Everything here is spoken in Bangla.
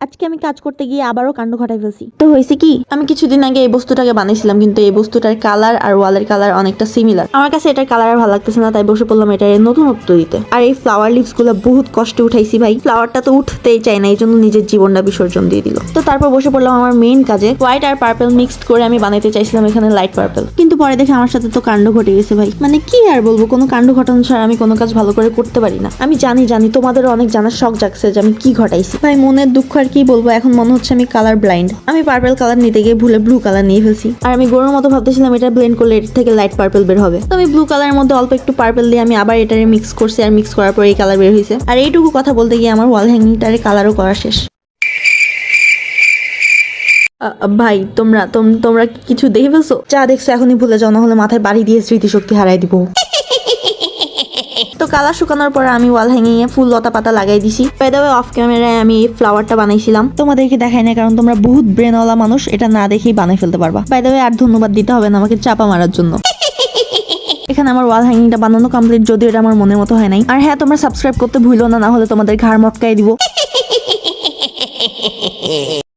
আজকে আমি কাজ করতে গিয়ে আবারও কাণ্ড ঘটাই ফেলছি। তো হয়েছে কি, আমি কিছুদিন আগে এই বস্তুটাকে বানাইছিলাম, কিন্তু এই বস্তুটার কালার আর ওয়ালের কালার অনেকটা সিমিলার। আমার কাছে এটার কালার আর ভালো লাগতেছে না, তাই বসে পড়লাম এটার নতুনত্ব দিতে। আর এই ফ্লাওয়ার লিভস গুলো বহুত কষ্টে উঠাইছি ভাই, ফ্লাওয়ারটা তো উঠতেই চাই না, এই জন্য নিজের জীবনটা বিসর্জন দিয়ে দিল। তো তারপর বসে পড়লাম আমার মেইন কাজে। হোয়াইট আর পার্পল মিক্সড করে আমি বানাইতে চাইছিলাম এখানে লাইট পার্পল, কিন্তু পরে দেখে আমার সাথে তো কাণ্ড ঘটে গেছে ভাই। মানে কি আর বলবো, কোনো কাণ্ড ঘটানো ছাড়া আমি কোনো কাজ ভালো করে করতে পারি না। আমি জানি তোমাদেরও অনেক জানার শখ জাগছে যে আমি কি ঘটাইছি ভাই। মনের দুঃখ আর কি বলবো, এখন মনে হচ্ছে আমি কালার ব্লাইন্ড। আমি পার্পল কালার নিতে গিয়ে ভুলে ব্লু কালার নিয়ে ফেলছি। আর আমি গরুর মতো ভাবতেছিলাম এটা ব্লেন্ড করলে এর থেকে লাইট পার্পল বের হবে। তো আমি ব্লু কালারের মধ্যে অল্প একটু পার্পল দিয়ে আমি আবার এটারে মিক্স করছি, আর মিক্স করার পর এই কালার বের হয়েছে। আর এইটুকু কথা বলতে গিয়ে আমার ওয়াল হ্যাঙ্গিংটারে কালারও করা শেষ। ভাই তোমরা কিছু দেখে ফেলছো? যা দেখছো এখনই ভুলে যাও, না হলে মাথায় বাড়ি দিয়ে স্মৃতিশক্তি হারাই দিব। তো কালার শুকানোর পর আমি ওয়াল হ্যাঙ্গিং এ ফুল লতা পাতা লাগাই দিছি। বাই দ্য ওয়ে অফ ক্যামেরায় আমি এই ফ্লাওয়ারটা বানাইছিলাম, তোমাদেরকে দেখাই না কারণ তোমরা বহুত ব্রেনওয়ালা মানুষ, এটা না দেখেই বানাই ফেলতে পারবা। বাই দ্য ওয়ে আর ধন্যবাদ দিতে হবে না আমাকে চাপা মারার জন্য। এখানে আমার ওয়াল হ্যাঙ্গিংটা বানানো কমপ্লিট, যদিও এটা আমার মনের মতো হয় নাই। আর হ্যাঁ, তোমরা সাবস্ক্রাইব করতে ভুলো না, না হলে তোমাদের ঘাড় মটকাই দিব।